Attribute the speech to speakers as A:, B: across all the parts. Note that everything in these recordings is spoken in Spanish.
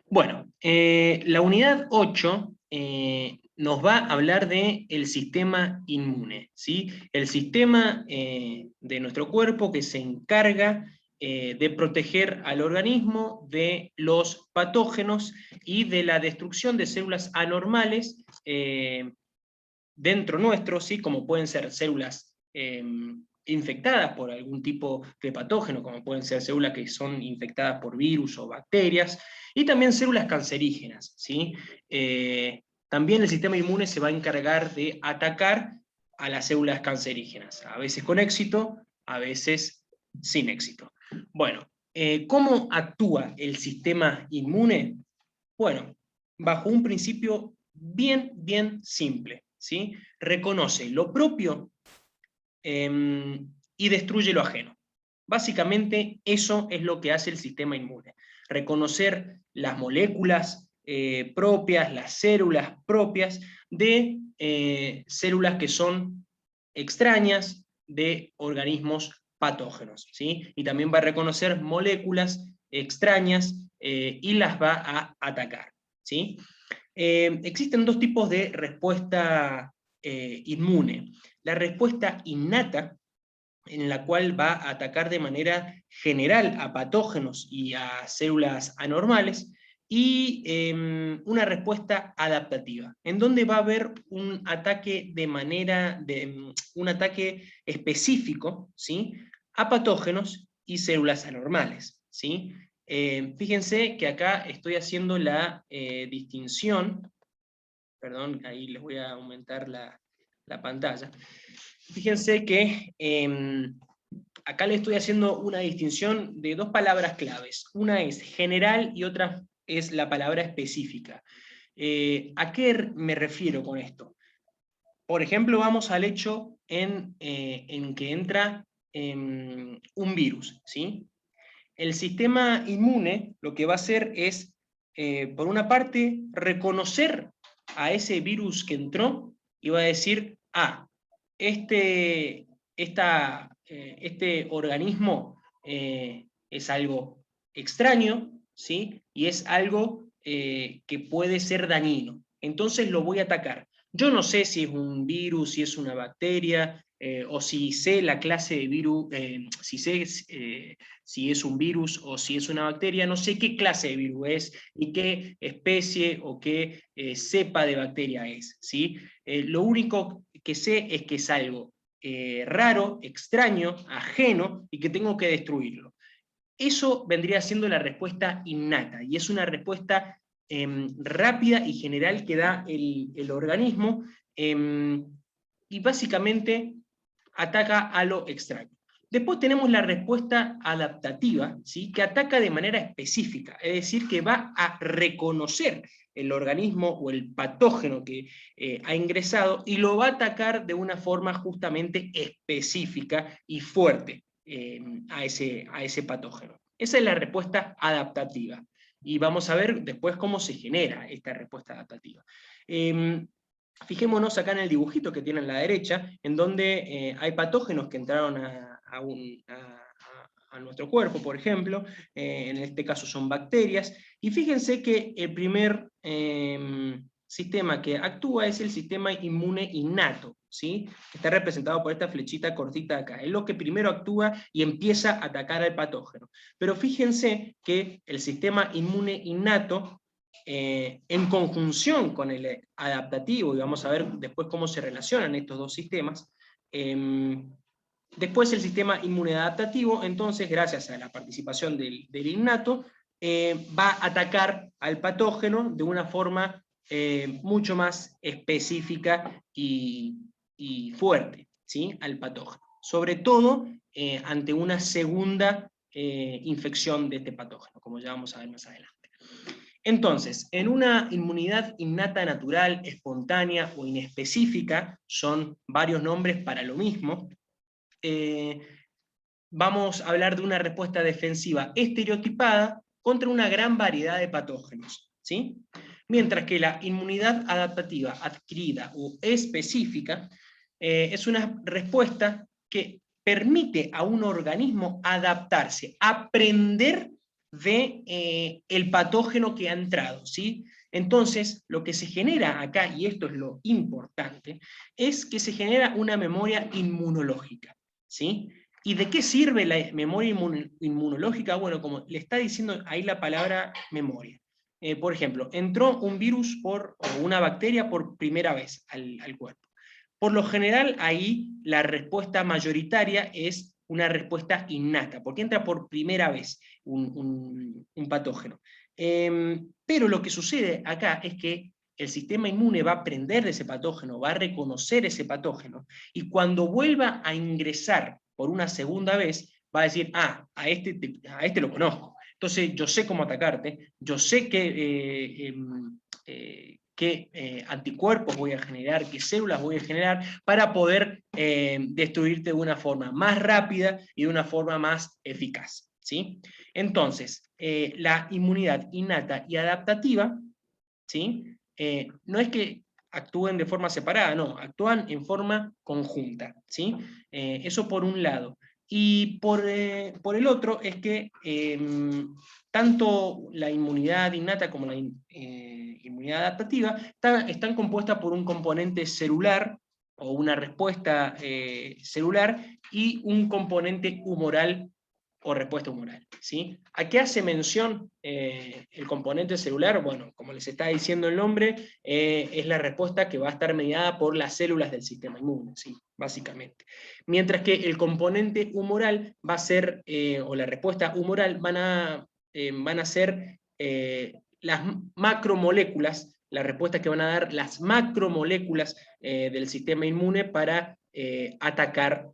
A: Bueno, la unidad 8 nos va a hablar del sistema inmune, ¿sí? El sistema de nuestro cuerpo que se encarga de proteger al organismo de los patógenos y de la destrucción de células anormales dentro nuestro, ¿sí? Como pueden ser células infectadas por algún tipo de patógeno, como pueden ser células que son infectadas por virus o bacterias, y también células cancerígenas, ¿sí? También el sistema inmune se va a encargar de atacar a las células cancerígenas, a veces con éxito, a veces sin éxito. Bueno, ¿cómo actúa el sistema inmune? Bueno, bajo un principio bien simple, ¿sí? Reconoce lo propio y destruye lo ajeno. Básicamente eso es lo que hace el sistema inmune. Reconocer las moléculas propias, las células propias de células que son extrañas de organismos patógenos, ¿sí? Y también va a reconocer moléculas extrañas y las va a atacar, ¿sí? Existen dos tipos de respuesta inmune. La respuesta innata, en la cual va a atacar de manera general a patógenos y a células anormales, y una respuesta adaptativa, en donde va a haber un ataque un ataque específico, ¿sí? A patógenos y células anormales, ¿sí? Fíjense que acá estoy haciendo la distinción, perdón, ahí les voy a aumentar la pantalla. Fíjense que acá le estoy haciendo una distinción de dos palabras claves. Una es general y otra es la palabra específica. ¿A qué me refiero con esto? Por ejemplo, vamos al hecho en que entra un virus, ¿sí? El sistema inmune lo que va a hacer es, por una parte, reconocer a ese virus que entró y va a decir, este, este organismo es algo extraño, ¿sí? Y es algo que puede ser dañino. Entonces lo voy a atacar. Yo no sé si es un virus, si es una bacteria, o si sé la clase de virus, si sé si es un virus o si es una bacteria, no sé qué clase de virus es y qué especie o qué cepa de bacteria es, ¿sí? Lo único que sé es que es algo raro, extraño, ajeno y que tengo que destruirlo. Eso vendría siendo la respuesta innata y es una respuesta rápida y general que da el organismo y básicamente ataca a lo extraño. Después tenemos la respuesta adaptativa, ¿sí? Que ataca de manera específica, es decir, que va a reconocer el organismo o el patógeno que ha ingresado y lo va a atacar de una forma justamente específica y fuerte a ese patógeno. Esa es la respuesta adaptativa. Y vamos a ver después cómo se genera esta respuesta adaptativa. Fijémonos acá en el dibujito que tiene a la derecha, en donde hay patógenos que entraron a nuestro cuerpo, por ejemplo, en este caso son bacterias, y fíjense que el primer sistema que actúa es el sistema inmune innato, ¿sí? Que está representado por esta flechita cortita acá. Es lo que primero actúa y empieza a atacar al patógeno. Pero fíjense que el sistema inmune innato en conjunción con el adaptativo, y vamos a ver después cómo se relacionan estos dos sistemas, después el sistema inmunoadaptativo, entonces, gracias a la participación del innato, va a atacar al patógeno de una forma mucho más específica y fuerte, ¿sí? Al patógeno. Sobre todo ante una segunda infección de este patógeno, como ya vamos a ver más adelante. Entonces, en una inmunidad innata natural, espontánea o inespecífica, son varios nombres para lo mismo, vamos a hablar de una respuesta defensiva estereotipada contra una gran variedad de patógenos, ¿sí? Mientras que la inmunidad adaptativa adquirida o específica es una respuesta que permite a un organismo adaptarse, aprender de el patógeno que ha entrado, ¿sí? Entonces, lo que se genera acá, y esto es lo importante, es que se genera una memoria inmunológica, ¿sí? ¿Y de qué sirve la memoria inmunológica? Bueno, como le está diciendo ahí la palabra memoria. Por ejemplo, entró un virus o una bacteria por primera vez al cuerpo. Por lo general, ahí la respuesta mayoritaria es una respuesta innata, porque entra por primera vez un patógeno. Pero lo que sucede acá es que el sistema inmune va a aprender de ese patógeno, va a reconocer ese patógeno, y cuando vuelva a ingresar por una segunda vez, va a decir, a este lo conozco, entonces yo sé cómo atacarte, yo sé qué anticuerpos voy a generar, qué células voy a generar, para poder destruirte de una forma más rápida y de una forma más eficaz, ¿sí? Entonces, la inmunidad innata y adaptativa, ¿sí? No es que actúen de forma separada, no, actúan en forma conjunta, ¿sí? Eso por un lado. Y por el otro es que tanto la inmunidad innata como la inmunidad adaptativa están compuestas por un componente celular o una respuesta celular y un componente humoral o respuesta humoral, ¿sí? ¿A qué hace mención el componente celular? Bueno, como les está diciendo el nombre, es la respuesta que va a estar mediada por las células del sistema inmune, ¿sí? Básicamente. Mientras que el componente humoral va a ser, o la respuesta humoral van a ser las macromoléculas, la respuesta que van a dar las macromoléculas del sistema inmune para atacar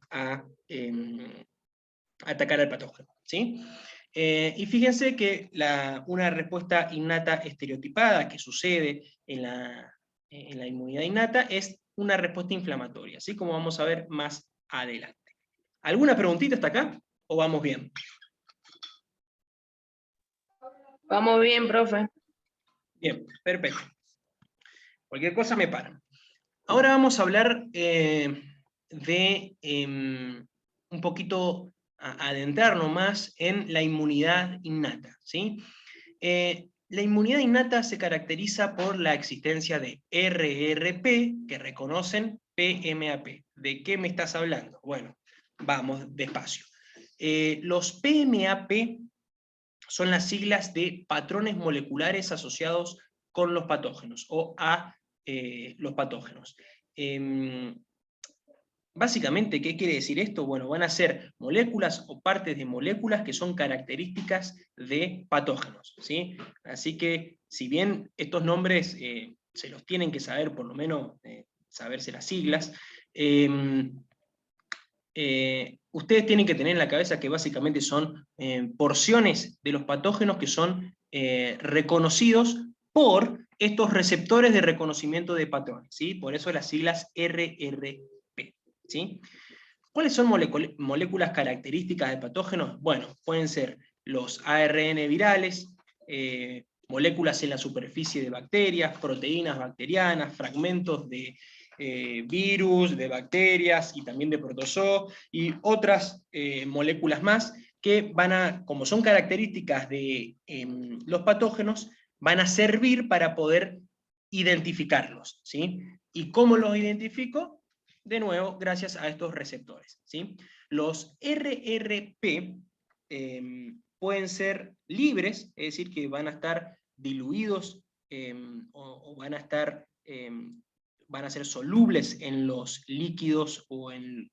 A: al patógeno, ¿sí? Y fíjense que una respuesta innata estereotipada que sucede en la inmunidad innata es una respuesta inflamatoria, ¿sí? Como vamos a ver más adelante. ¿Alguna preguntita hasta acá? ¿O vamos bien?
B: Vamos bien, profe.
A: Bien, perfecto. Cualquier cosa me paran. Ahora vamos a hablar de un poquito adentrarnos más en la inmunidad innata, ¿sí? La inmunidad innata se caracteriza por la existencia de RRP, que reconocen PMAP. ¿De qué me estás hablando? Bueno, vamos despacio. Los PMAP son las siglas de patrones moleculares asociados con los patógenos, o a los patógenos. Básicamente, ¿qué quiere decir esto? Bueno, van a ser moléculas o partes de moléculas que son características de patógenos, ¿sí? Así que, si bien estos nombres se los tienen que saber, por lo menos saberse las siglas, ustedes tienen que tener en la cabeza que básicamente son porciones de los patógenos que son reconocidos por estos receptores de reconocimiento de patrones, ¿sí? Por eso las siglas RRP, ¿sí? ¿Cuáles son moléculas características de patógenos? Bueno, pueden ser los ARN virales, moléculas en la superficie de bacterias, proteínas bacterianas, fragmentos de virus, de bacterias y también de protozoo, y otras moléculas más que como son características de los patógenos, van a servir para poder identificarlos, ¿sí? ¿Y cómo los identifico? De nuevo, gracias a estos receptores, ¿sí? Los RRP pueden ser libres, es decir, que van a estar diluidos o van a ser solubles en los líquidos o en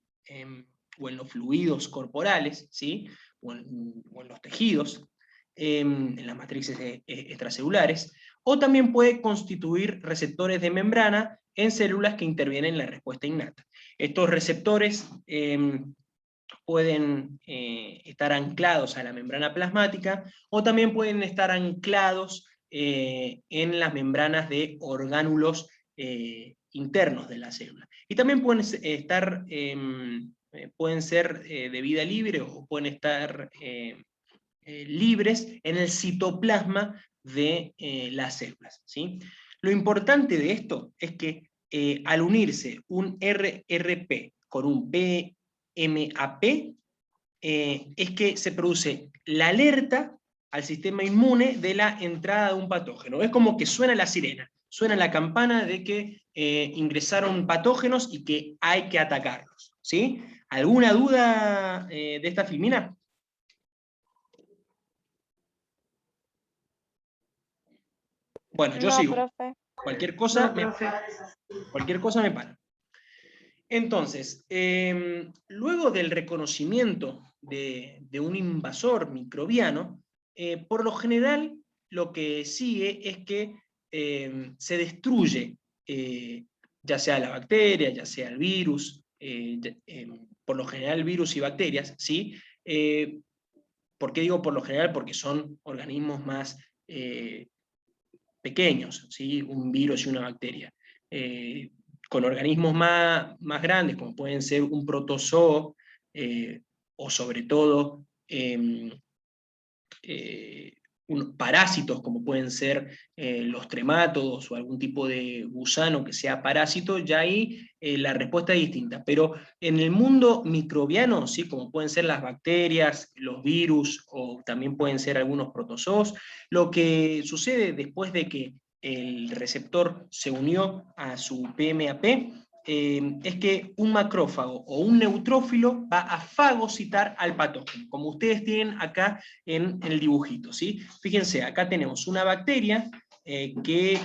A: los fluidos corporales, ¿sí? o en los tejidos, en las matrices extracelulares, o también puede constituir receptores de membrana en células que intervienen en la respuesta innata. Estos receptores pueden estar anclados a la membrana plasmática, o también pueden estar anclados en las membranas de orgánulos internos de la célula. Y también pueden ser de vida libre, o pueden estar libres en el citoplasma de las células, ¿sí? Lo importante de esto es que al unirse un RRP con un PMAP, es que se produce la alerta al sistema inmune de la entrada de un patógeno. Es como que suena la sirena, suena la campana de que ingresaron patógenos y que hay que atacarlos, ¿sí? ¿Alguna duda de esta filmina? Bueno, yo
C: No,
A: sigo.
C: profe.
A: Cualquier cosa,
B: No, profe.
A: cualquier cosa me para. Entonces, luego del reconocimiento de un invasor microbiano, por lo general lo que sigue es que se destruye ya sea la bacteria, ya sea el virus, por lo general virus y bacterias, ¿sí? ¿Por qué digo por lo general? Porque son organismos más pequeños, ¿sí? Un virus y una bacteria. Con organismos más grandes, como pueden ser un protozoo, o sobre todo parásitos, como pueden ser los tremátodos o algún tipo de gusano que sea parásito, ya ahí la respuesta es distinta. Pero en el mundo microbiano, ¿sí? Como pueden ser las bacterias, los virus, o también pueden ser algunos protozoos, lo que sucede después de que el receptor se unió a su PMAP, es que un macrófago o un neutrófilo va a fagocitar al patógeno, como ustedes tienen acá en el dibujito, ¿sí? Fíjense, acá tenemos una bacteria que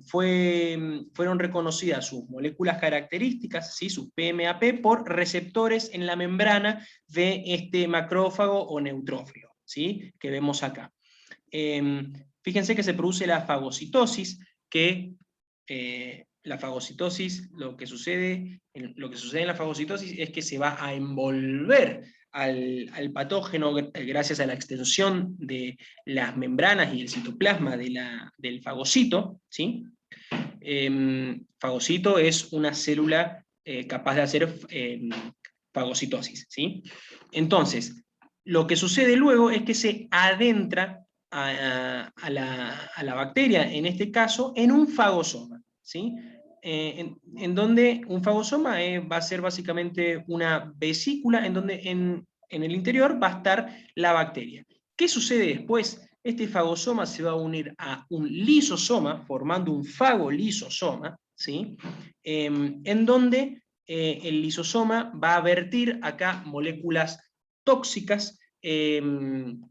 A: fueron reconocidas sus moléculas características, ¿sí? Sus PMAP, por receptores en la membrana de este macrófago o neutrófilo, ¿sí? Que vemos acá. Fíjense que se produce la fagocitosis, que la fagocitosis, lo que sucede en la fagocitosis es que se va a envolver al patógeno gracias a la extensión de las membranas y el citoplasma del fagocito, ¿sí? Fagocito es una célula capaz de hacer fagocitosis, ¿sí? Entonces, lo que sucede luego es que se adentra a la bacteria, en este caso, en un fagosoma, ¿sí? En donde un fagosoma va a ser básicamente una vesícula en donde en el interior va a estar la bacteria. ¿Qué sucede después? Este fagosoma se va a unir a un lisosoma, formando un fagolisosoma, ¿sí? En donde el lisosoma va a vertir acá moléculas tóxicas,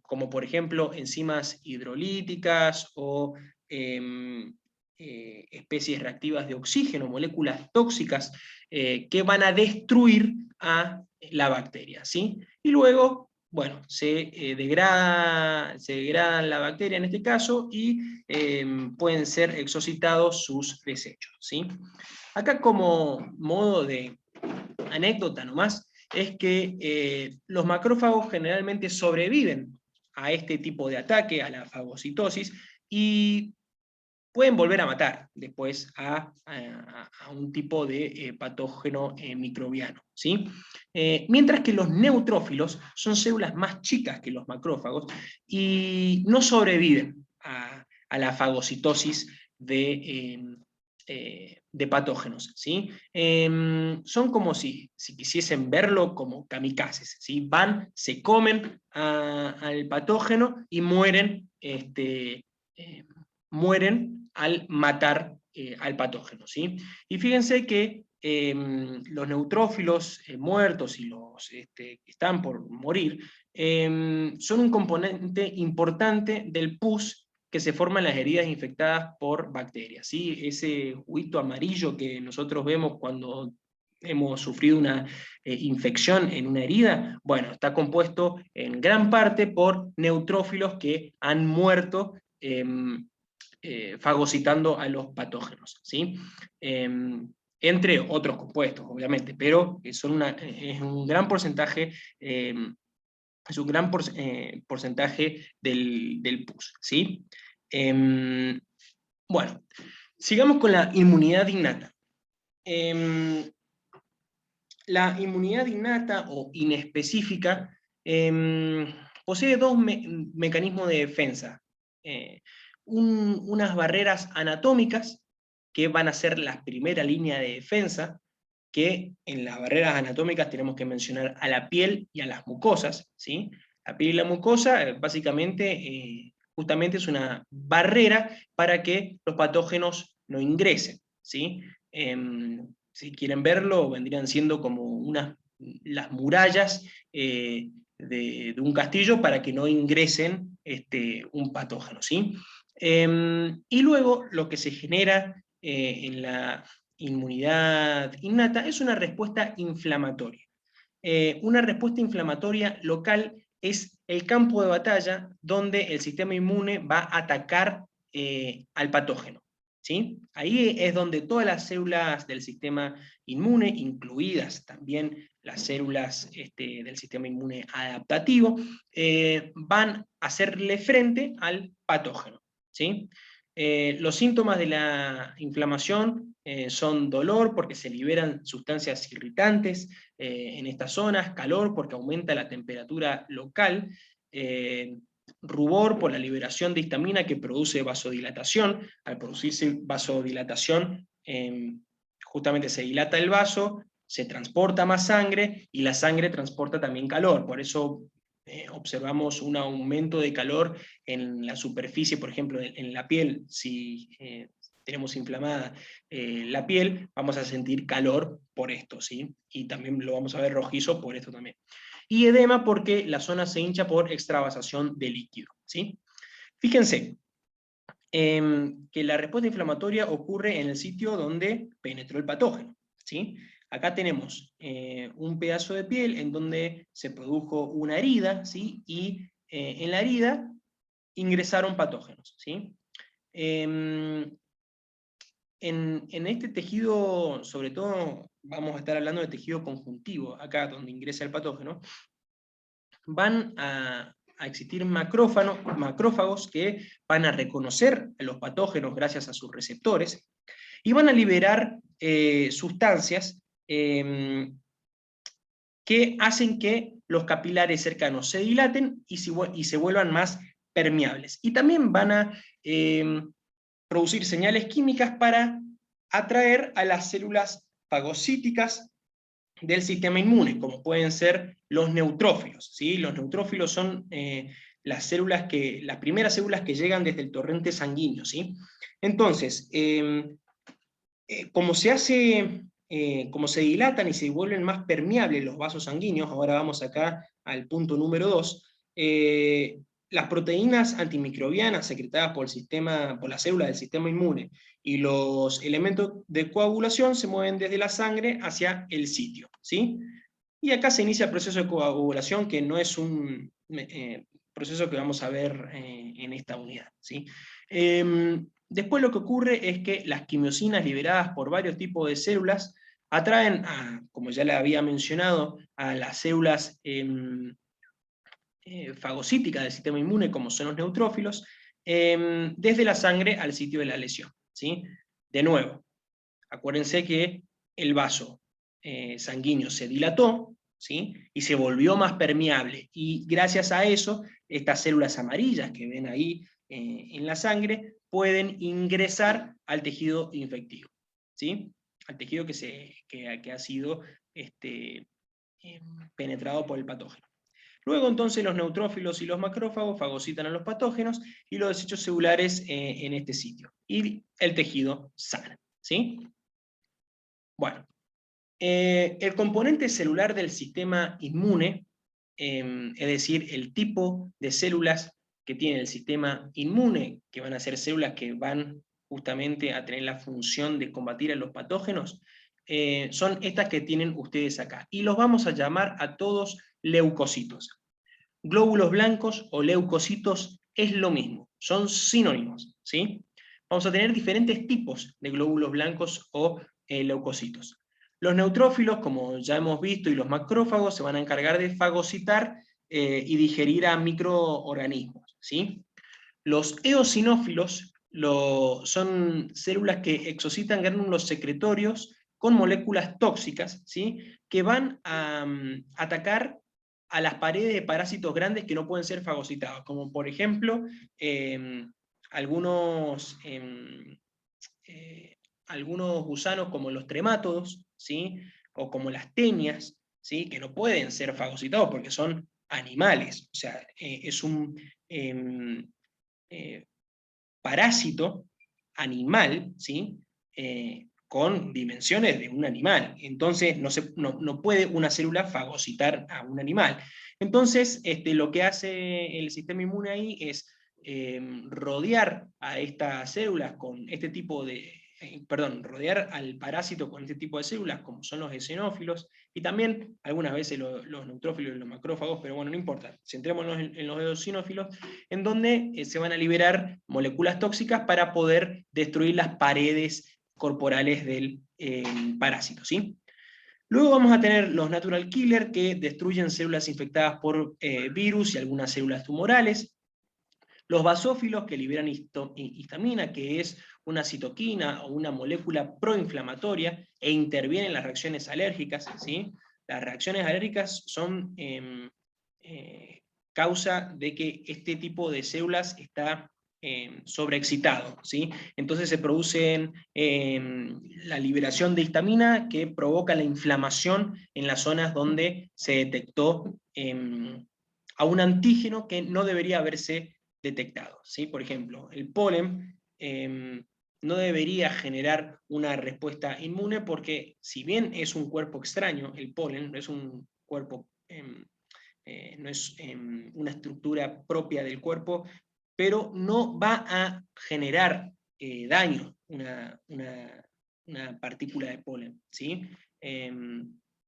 A: como por ejemplo enzimas hidrolíticas o especies reactivas de oxígeno, moléculas tóxicas que van a destruir a la bacteria, ¿sí? Y luego, bueno, se degrada la bacteria en este caso y pueden ser exocitados sus desechos, ¿sí? Acá, como modo de anécdota nomás, es que los macrófagos generalmente sobreviven a este tipo de ataque, a la fagocitosis, y pueden volver a matar después a un tipo de patógeno microbiano, ¿sí? Mientras que los neutrófilos son células más chicas que los macrófagos y no sobreviven a la fagocitosis de patógenos, ¿sí? Son como si quisiesen verlo como kamikazes, ¿sí? Van, se comen al patógeno y mueren, mueren al matar al patógeno, ¿sí? Y fíjense que los neutrófilos muertos y los que están por morir son un componente importante del pus que se forma en las heridas infectadas por bacterias, ¿sí? Ese juguito amarillo que nosotros vemos cuando hemos sufrido una infección en una herida, bueno, está compuesto en gran parte por neutrófilos que han muerto fagocitando a los patógenos, ¿sí? Entre otros compuestos, obviamente, pero es un gran porcentaje, porcentaje del pus, ¿sí? Bueno, sigamos con la inmunidad innata. La inmunidad innata o inespecífica posee dos mecanismos de defensa. Unas barreras anatómicas, que van a ser la primera línea de defensa, que en las barreras anatómicas tenemos que mencionar a la piel y a las mucosas, ¿sí? La piel y la mucosa, básicamente, justamente es una barrera para que los patógenos no ingresen, ¿sí? Si quieren verlo, vendrían siendo como las murallas de un castillo para que no ingresen un patógeno, ¿sí? Y luego lo que se genera en la inmunidad innata es una respuesta inflamatoria. Una respuesta inflamatoria local es el campo de batalla donde el sistema inmune va a atacar al patógeno, ¿sí? Ahí es donde todas las células del sistema inmune, incluidas también las células del sistema inmune adaptativo, van a hacerle frente al patógeno, ¿sí? Los síntomas de la inflamación son dolor porque se liberan sustancias irritantes en estas zonas, calor porque aumenta la temperatura local, rubor por la liberación de histamina que produce vasodilatación. Al producirse vasodilatación, justamente se dilata el vaso, se transporta más sangre y la sangre transporta también calor. Por eso observamos un aumento de calor en la superficie, por ejemplo, en la piel. Si tenemos inflamada la piel, vamos a sentir calor por esto, ¿sí? Y también lo vamos a ver rojizo por esto también. Y edema porque la zona se hincha por extravasación de líquido, ¿sí? Fíjense que la respuesta inflamatoria ocurre en el sitio donde penetró el patógeno, ¿sí? Acá tenemos un pedazo de piel en donde se produjo una herida, ¿sí? Y en la herida ingresaron patógenos, ¿sí? En este tejido, sobre todo, vamos a estar hablando de tejido conjuntivo, acá donde ingresa el patógeno, van a existir macrófagos que van a reconocer a los patógenos gracias a sus receptores, y van a liberar sustancias que hacen que los capilares cercanos se dilaten y se vuelvan más permeables. Y también van a producir señales químicas para atraer a las células fagocíticas del sistema inmune, como pueden ser los neutrófilos, ¿sí? Los neutrófilos son las primeras células que llegan desde el torrente sanguíneo, ¿sí? Entonces, como se dilatan y se vuelven más permeables los vasos sanguíneos, ahora vamos acá al punto número 2, las proteínas antimicrobianas secretadas por las células del sistema inmune y los elementos de coagulación se mueven desde la sangre hacia el sitio, ¿sí? Y acá se inicia el proceso de coagulación, que no es un proceso que vamos a ver en esta unidad, ¿sí? Después lo que ocurre es que las quimiosinas liberadas por varios tipos de células atraen, como ya le había mencionado, a las células fagocíticas del sistema inmune, como son los neutrófilos, desde la sangre al sitio de la lesión, ¿sí? De nuevo, acuérdense que el vaso sanguíneo se dilató, ¿sí? Y se volvió más permeable, y gracias a eso, estas células amarillas que ven ahí en la sangre, pueden ingresar al tejido infectivo, ¿sí? Al tejido que ha sido penetrado por el patógeno. Luego entonces los neutrófilos y los macrófagos fagocitan a los patógenos y los desechos celulares en este sitio. Y el tejido sana, ¿sí? Bueno, el componente celular del sistema inmune, es decir, el tipo de células que tiene el sistema inmune, que van a ser células que van justamente a tener la función de combatir a los patógenos, son estas que tienen ustedes acá. Y los vamos a llamar a todos leucocitos. Glóbulos blancos o leucocitos es lo mismo, son sinónimos, ¿sí? Vamos a tener diferentes tipos de glóbulos blancos o leucocitos. Los neutrófilos, como ya hemos visto, y los macrófagos se van a encargar de fagocitar y digerir a microorganismos, ¿sí? Los eosinófilos son células que exocitan gránulos secretorios con moléculas tóxicas, ¿sí? Que van a atacar a las paredes de parásitos grandes que no pueden ser fagocitados, como por ejemplo algunos gusanos como los tremátodos, ¿sí? O como las tenias, ¿sí? Que no pueden ser fagocitados porque son animales, o sea, es un parásito animal, ¿sí? Con dimensiones de un animal. Entonces no puede una célula fagocitar a un animal. Entonces lo que hace el sistema inmune ahí es rodear a estas células con este tipo de... rodear al parásito con este tipo de células, como son los eosinófilos, y también algunas veces los neutrófilos y los macrófagos, pero bueno, no importa, centrémonos en los eosinófilos, en donde se van a liberar moléculas tóxicas para poder destruir las paredes corporales del parásito, ¿sí? Luego vamos a tener los natural killer, que destruyen células infectadas por virus y algunas células tumorales. Los basófilos, que liberan histamina, que es una citoquina o una molécula proinflamatoria, e intervienen en las reacciones alérgicas, ¿sí? Las reacciones alérgicas son causa de que este tipo de células está sobreexcitado, ¿sí? Entonces se produce la liberación de histamina, que provoca la inflamación en las zonas donde se detectó a un antígeno que no debería haberse detectado, ¿sí? Por ejemplo, el polen no debería generar una respuesta inmune, porque si bien es un cuerpo extraño, el polen no es un cuerpo, no es una estructura propia del cuerpo, pero no va a generar daño una partícula de polen, ¿sí?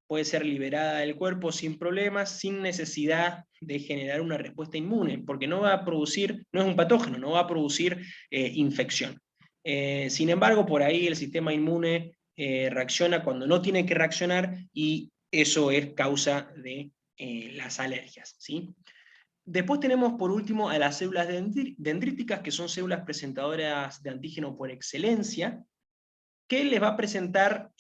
A: Puede ser liberada del cuerpo sin problemas, sin necesidad de generar una respuesta inmune, porque no va a producir, no es un patógeno, no va a producir infección. Sin embargo, por ahí el sistema inmune reacciona cuando no tiene que reaccionar, y eso es causa de las alergias, ¿sí? Después tenemos por último a las células dendríticas, que son células presentadoras de antígeno por excelencia, que les va a presentar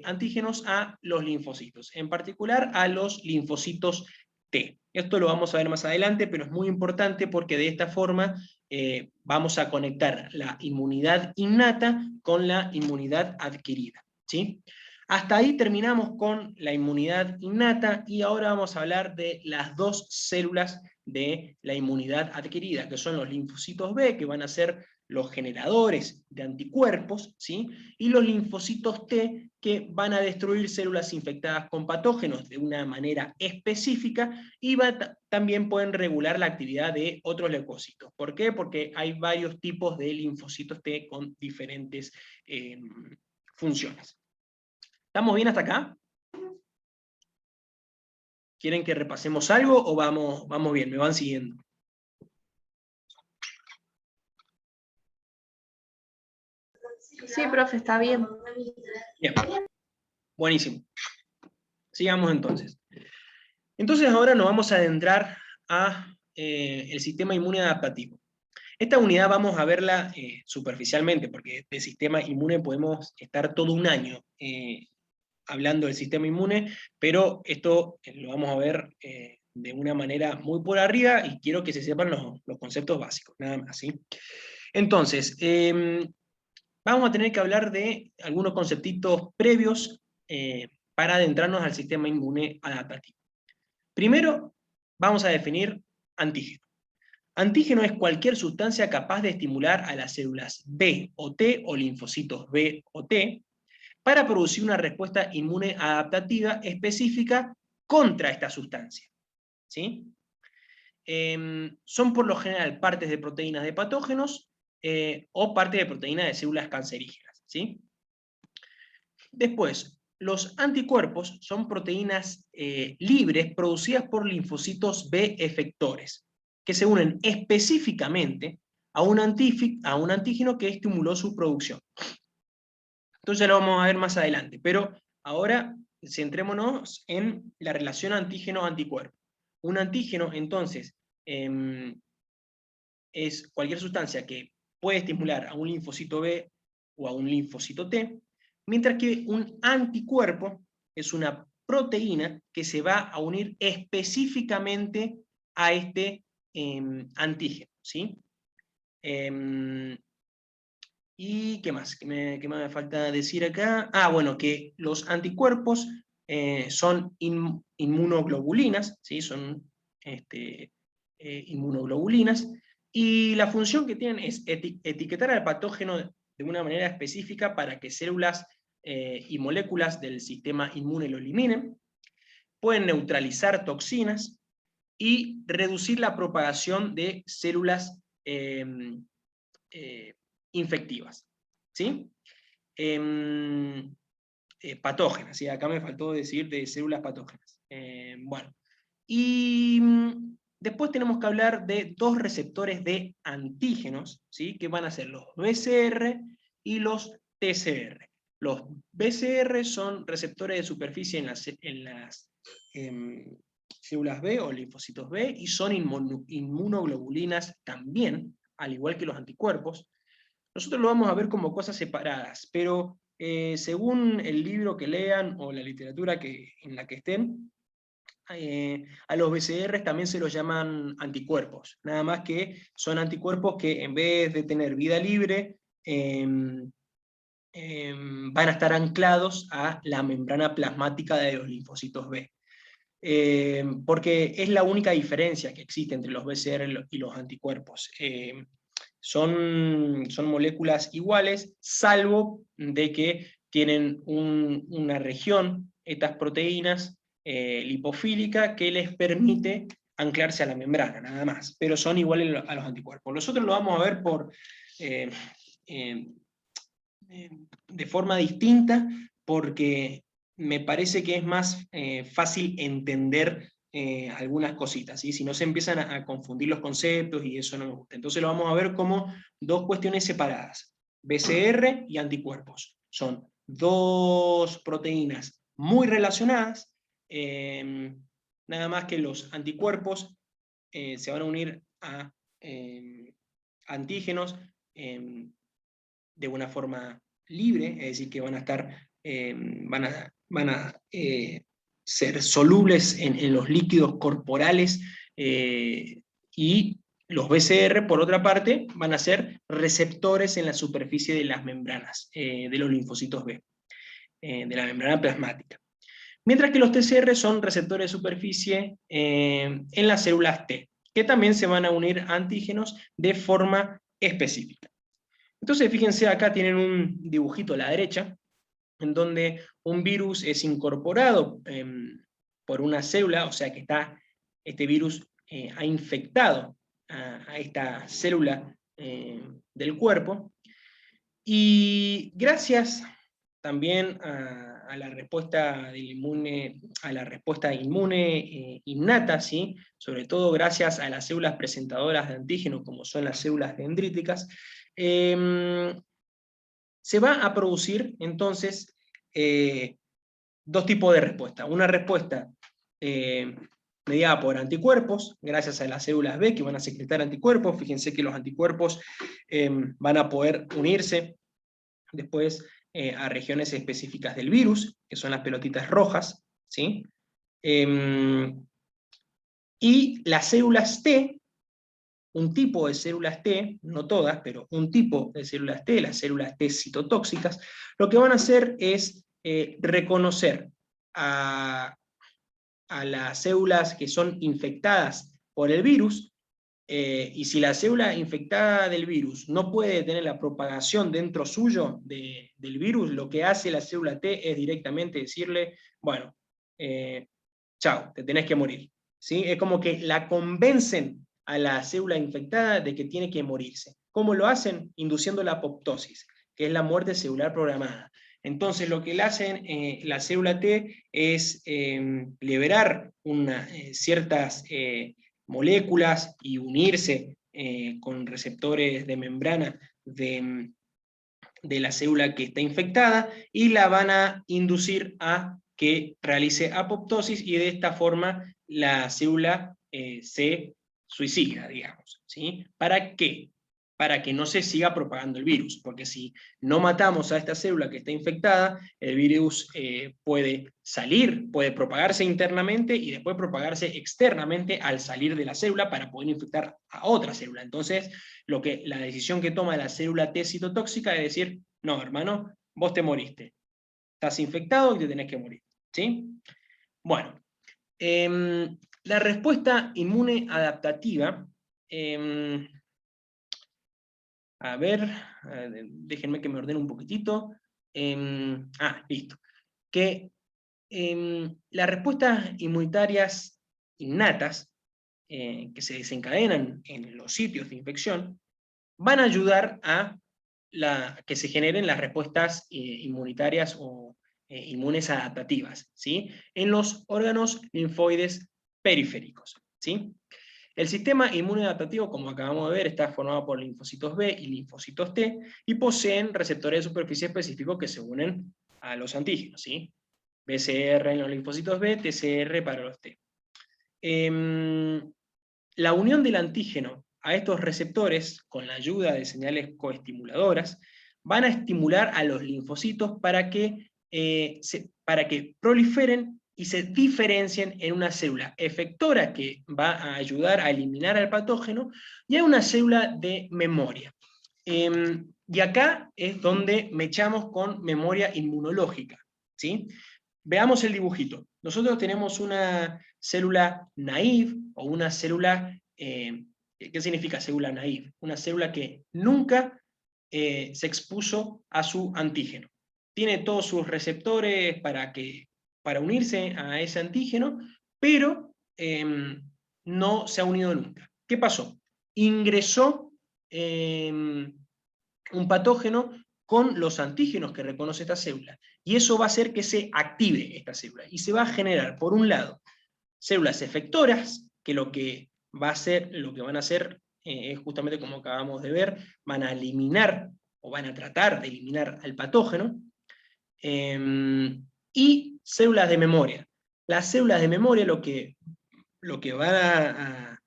A: antígenos a los linfocitos, en particular a los linfocitos T. Esto lo vamos a ver más adelante, pero es muy importante porque de esta forma vamos a conectar la inmunidad innata con la inmunidad adquirida, ¿sí? Hasta ahí terminamos con la inmunidad innata, y ahora vamos a hablar de las dos células de la inmunidad adquirida, que son los linfocitos B, que van a ser los generadores de anticuerpos, ¿sí? Y los linfocitos T, que van a destruir células infectadas con patógenos de una manera específica, y también pueden regular la actividad de otros leucocitos. ¿Por qué? Porque hay varios tipos de linfocitos T con diferentes funciones. ¿Estamos bien hasta acá? ¿Quieren que repasemos algo o vamos bien? ¿Me van siguiendo?
B: Sí, profe, está bien.
A: Bien, buenísimo. Sigamos entonces. Entonces ahora nos vamos a adentrar a el sistema inmune adaptativo. Esta unidad vamos a verla superficialmente, porque de sistema inmune podemos estar todo un año hablando del sistema inmune, pero esto lo vamos a ver de una manera muy por arriba, y quiero que se sepan los conceptos básicos, nada más, ¿sí? Entonces, vamos a tener que hablar de algunos conceptitos previos para adentrarnos al sistema inmune adaptativo. Primero, vamos a definir antígeno. Antígeno es cualquier sustancia capaz de estimular a las células B o T, o linfocitos B o T, para producir una respuesta inmune adaptativa específica contra esta sustancia, ¿sí? Son por lo general partes de proteínas de patógenos o partes de proteínas de células cancerígenas, ¿sí? Después, los anticuerpos son proteínas libres producidas por linfocitos B efectores, que se unen específicamente a un antígeno que estimuló su producción. Entonces lo vamos a ver más adelante, pero ahora centrémonos en la relación antígeno-anticuerpo. Un antígeno, entonces, es cualquier sustancia que puede estimular a un linfocito B o a un linfocito T, mientras que un anticuerpo es una proteína que se va a unir específicamente a este antígeno, ¿sí? ¿Y qué más? ¿Qué me falta decir acá? Ah, bueno, que los anticuerpos son inmunoglobulinas, ¿sí? Son inmunoglobulinas, y la función que tienen es etiquetar al patógeno de una manera específica para que células y moléculas del sistema inmune lo eliminen, pueden neutralizar toxinas y reducir la propagación de células infectivas, ¿sí? Patógenas, ¿sí? Acá me faltó decir de células patógenas. Bueno, y después tenemos que hablar de dos receptores de antígenos, ¿sí? Que van a ser los BCR y los TCR. Los BCR son receptores de superficie en las células B o linfocitos B, y son inmunoglobulinas también, al igual que los anticuerpos. Nosotros lo vamos a ver como cosas separadas, pero según el libro que lean o la literatura en la que estén, a los BCR también se los llaman anticuerpos, nada más que son anticuerpos que en vez de tener vida libre, van a estar anclados a la membrana plasmática de los linfocitos B. Porque es la única diferencia que existe entre los BCR y los anticuerpos. Son moléculas iguales, salvo de que tienen una región, estas proteínas, lipofílica, que les permite anclarse a la membrana, nada más, pero son iguales a los anticuerpos. Nosotros lo vamos a ver de forma distinta, porque me parece que es más fácil entender algunas cositas, ¿sí? Si no se empiezan a confundir los conceptos, y eso no me gusta. Entonces lo vamos a ver como dos cuestiones separadas. BCR y anticuerpos. Son dos proteínas muy relacionadas, nada más que los anticuerpos se van a unir a antígenos de una forma libre, es decir, que van a estar, van a ser solubles en los líquidos corporales, y los BCR, por otra parte, van a ser receptores en la superficie de las membranas de los linfocitos B, de la membrana plasmática. Mientras que los TCR son receptores de superficie en las células T, que también se van a unir a antígenos de forma específica. Entonces, fíjense, acá tienen un dibujito a la derecha, en donde un virus es incorporado por una célula, o sea que este virus ha infectado a esta célula del cuerpo, y gracias también a la respuesta del inmune, a la respuesta inmune innata, ¿sí? Sobre todo gracias a las células presentadoras de antígenos, como son las células dendríticas, se va a producir entonces dos tipos de respuesta. Una respuesta mediada por anticuerpos, gracias a las células B que van a secretar anticuerpos. Fíjense que los anticuerpos van a poder unirse después a regiones específicas del virus, que son las pelotitas rojas, ¿sí? Y las células T, un tipo de células T, no todas, pero un tipo de células T, las células T citotóxicas, lo que van a hacer es reconocer a las células que son infectadas por el virus, y si la célula infectada del virus no puede tener la propagación dentro suyo del virus, lo que hace la célula T es directamente decirle, bueno, chao, te tenés que morir, ¿sí? Es como que la convencen a la célula infectada de que tiene que morirse. ¿Cómo lo hacen? Induciendo la apoptosis, que es la muerte celular programada. Entonces lo que le hacen la célula T es liberar ciertas moléculas y unirse con receptores de membrana de la célula que está infectada, y la van a inducir a que realice apoptosis, y de esta forma la célula se suicida, digamos, ¿sí? ¿Para qué? Para que no se siga propagando el virus, porque si no matamos a esta célula que está infectada, el virus puede salir, puede propagarse internamente y después propagarse externamente al salir de la célula para poder infectar a otra célula. Entonces, la decisión que toma la célula T citotóxica es decir, no, hermano, vos te moriste, estás infectado y te tenés que morir, ¿sí? Bueno, La respuesta inmune adaptativa, a ver, déjenme que me ordene un poquitito. Listo. Que las respuestas inmunitarias innatas, que se desencadenan en los sitios de infección, van a ayudar a que se generen las respuestas inmunitarias o inmunes adaptativas, ¿sí? En los órganos linfoides periféricos, ¿sí? El sistema inmune adaptativo, como acabamos de ver, está formado por linfocitos B y linfocitos T, y poseen receptores de superficie específicos que se unen a los antígenos, ¿sí? BCR en los linfocitos B, TCR para los T. La unión del antígeno a estos receptores, con la ayuda de señales coestimuladoras, van a estimular a los linfocitos para que proliferen y se diferencien en una célula efectora que va a ayudar a eliminar al patógeno, y a una célula de memoria. Y acá es donde mechamos con memoria inmunológica, ¿sí? Veamos el dibujito. Nosotros tenemos una célula naive, o una célula, ¿qué significa célula naive? Una célula que nunca se expuso a su antígeno. Tiene todos sus receptores para unirse a ese antígeno, pero no se ha unido nunca. ¿Qué pasó? Ingresó un patógeno con los antígenos que reconoce esta célula, y eso va a hacer que se active esta célula, y se va a generar, por un lado, células efectoras, que lo que van a hacer es justamente como acabamos de ver, van a eliminar, o van a tratar de eliminar al patógeno, y células de memoria. Las células de memoria lo que van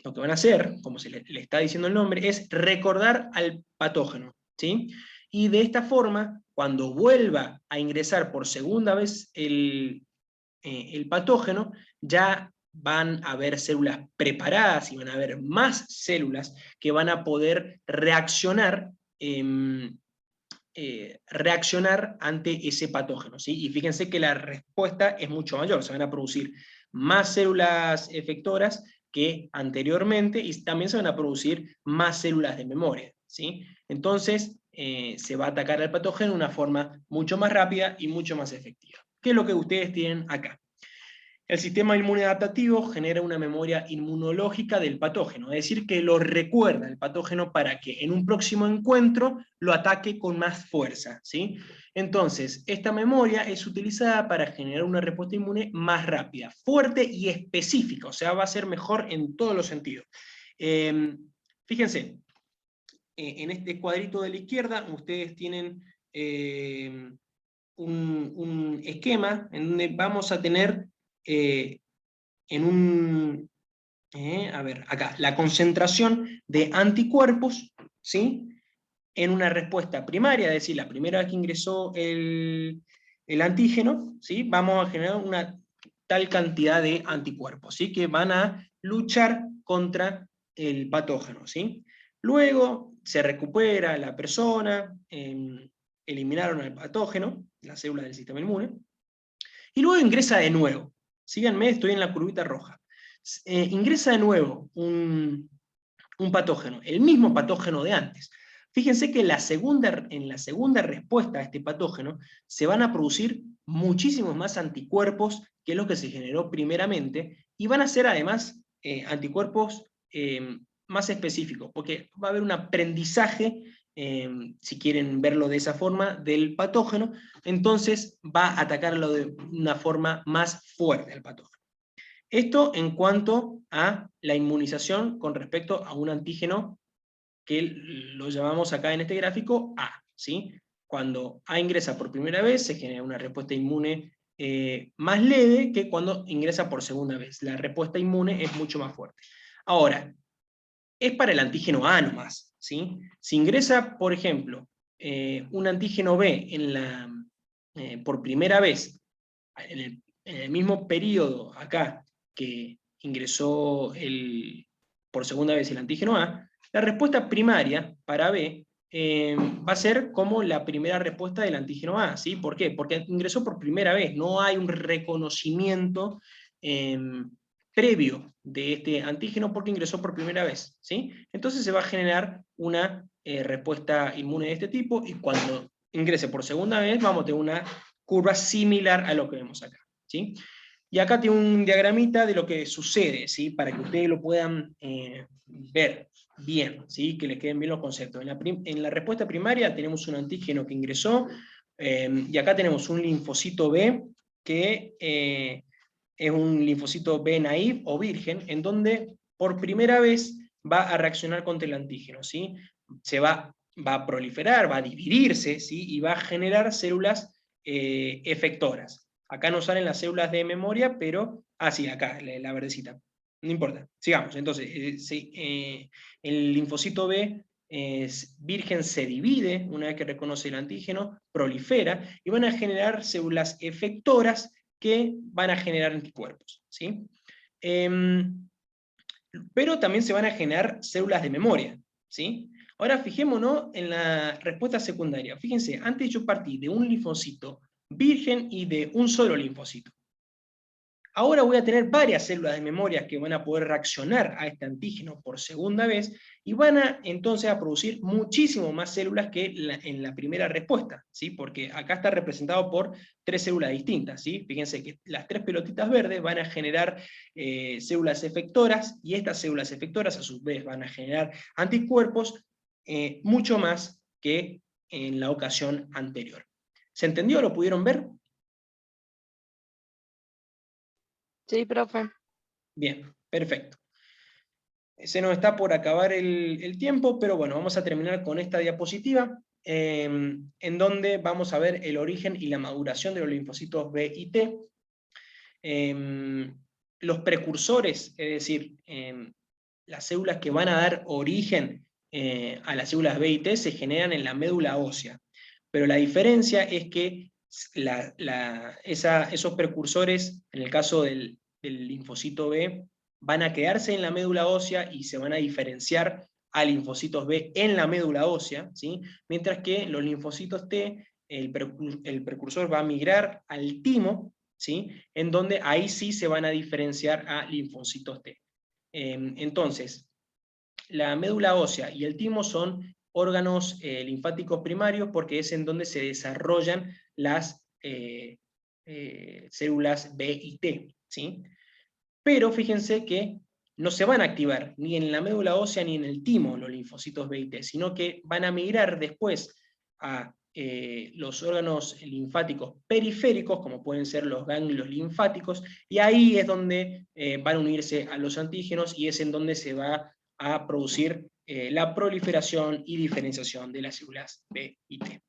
A: lo que van a hacer, como se le está diciendo el nombre, es recordar al patógeno, ¿sí? Y de esta forma, cuando vuelva a ingresar por segunda vez el patógeno, ya van a haber células preparadas y van a haber más células que van a poder reaccionar ante ese patógeno, ¿sí? Y fíjense que la respuesta es mucho mayor, se van a producir más células efectoras que anteriormente, y también se van a producir más células de memoria, ¿sí? Entonces, se va a atacar al patógeno de una forma mucho más rápida y mucho más efectiva. ¿Qué es lo que ustedes tienen acá? El sistema inmune adaptativo genera una memoria inmunológica del patógeno, es decir, que lo recuerda el patógeno para que en un próximo encuentro lo ataque con más fuerza, ¿sí? Entonces, esta memoria es utilizada para generar una respuesta inmune más rápida, fuerte y específica, o sea, va a ser mejor en todos los sentidos. Fíjense, en este cuadrito de la izquierda ustedes tienen un esquema en donde vamos a tener a ver, acá, la concentración de anticuerpos, ¿sí? En una respuesta primaria, es decir, la primera vez que ingresó el antígeno, ¿sí? Vamos a generar una tal cantidad de anticuerpos, ¿sí? Que van a luchar contra el patógeno, ¿sí? Luego se recupera la persona, eliminaron al patógeno, la célula del sistema inmune, y luego ingresa de nuevo. Síganme, estoy en la curvita roja. Ingresa de nuevo un patógeno, el mismo patógeno de antes. Fíjense que en la segunda respuesta a este patógeno se van a producir muchísimos más anticuerpos que los que se generó primeramente, y van a ser además anticuerpos más específicos, porque va a haber un aprendizaje, si quieren verlo de esa forma, del patógeno, entonces va a atacarlo de una forma más fuerte al patógeno. Esto en cuanto a la inmunización con respecto a un antígeno que lo llamamos acá en este gráfico A, ¿sí? Cuando A ingresa por primera vez se genera una respuesta inmune más leve que cuando ingresa por segunda vez. La respuesta inmune es mucho más fuerte. Ahora, es para el antígeno A nomás, ¿sí? Si ingresa, por ejemplo, un antígeno B por primera vez en el mismo periodo acá que ingresó por segunda vez el antígeno A, la respuesta primaria para B va a ser como la primera respuesta del antígeno A, ¿sí? ¿Por qué? Porque ingresó por primera vez, no hay un reconocimiento previo de este antígeno porque ingresó por primera vez, ¿sí? Entonces se va a generar una respuesta inmune de este tipo, y cuando ingrese por segunda vez vamos a tener una curva similar a lo que vemos acá, ¿sí? Y acá tiene un diagramita de lo que sucede, ¿sí? Para que ustedes lo puedan ver bien, ¿sí? Que les queden bien los conceptos. En la respuesta primaria tenemos un antígeno que ingresó, y acá tenemos un linfocito B que es un linfocito B naive o virgen, en donde por primera vez va a reaccionar contra el antígeno, ¿sí? Va a proliferar, va a dividirse, ¿sí? Y va a generar células efectoras. Acá no salen las células de memoria, pero, sí, acá, la verdecita. No importa, sigamos. Entonces, el linfocito B virgen se divide una vez que reconoce el antígeno, prolifera, y van a generar células efectoras que van a generar anticuerpos, ¿sí? Pero también se van a generar células de memoria, ¿sí? Ahora fijémonos en la respuesta secundaria. Fíjense, antes yo partí de un linfocito virgen y de un solo linfocito. Ahora voy a tener varias células de memoria que van a poder reaccionar a este antígeno por segunda vez, y van a entonces a producir muchísimo más células que en la primera respuesta, ¿sí? Porque acá está representado por 3 células distintas, ¿sí? Fíjense que las 3 pelotitas verdes van a generar células efectoras, y estas células efectoras a su vez van a generar anticuerpos mucho más que en la ocasión anterior. ¿Se entendió? ¿Lo pudieron ver?
B: Sí, profe.
A: Bien, perfecto. Se nos está por acabar el tiempo, pero bueno, vamos a terminar con esta diapositiva, en donde vamos a ver el origen y la maduración de los linfocitos B y T. Los precursores, es decir, las células que van a dar origen a las células B y T se generan en la médula ósea, pero la diferencia es que esos precursores, en el caso del linfocito B, van a quedarse en la médula ósea y se van a diferenciar a linfocitos B en la médula ósea, ¿sí? Mientras que los linfocitos T, el precursor va a migrar al timo, ¿sí? En donde ahí sí se van a diferenciar a linfocitos T. Entonces, la médula ósea y el timo son órganos linfáticos primarios, porque es en donde se desarrollan las células B y T, ¿sí? Pero fíjense que no se van a activar ni en la médula ósea ni en el timo los linfocitos B y T, sino que van a migrar después a los órganos linfáticos periféricos, como pueden ser los ganglios linfáticos, y ahí es donde van a unirse a los antígenos, y es en donde se va a producir la proliferación y diferenciación de las células B y T.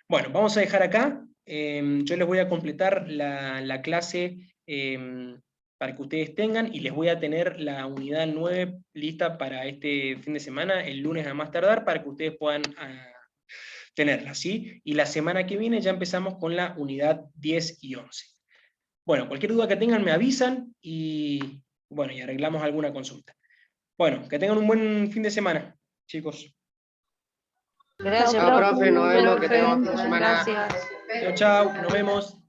A: Bueno, vamos a dejar acá. Yo les voy a completar la clase para que ustedes tengan, y les voy a tener la unidad 9 lista para este fin de semana, el lunes a más tardar, para que ustedes puedan tenerla, ¿sí? Y la semana que viene ya empezamos con la unidad 10 y 11. Bueno, cualquier duda que tengan me avisan, y bueno, y arreglamos alguna consulta. Bueno, que tengan un buen fin de semana, chicos.
B: Gracias,
C: Chao, profe, nos vemos, que
B: profe.
C: tengamos fin de semana.
B: Gracias.
A: Chao, chao, nos vemos.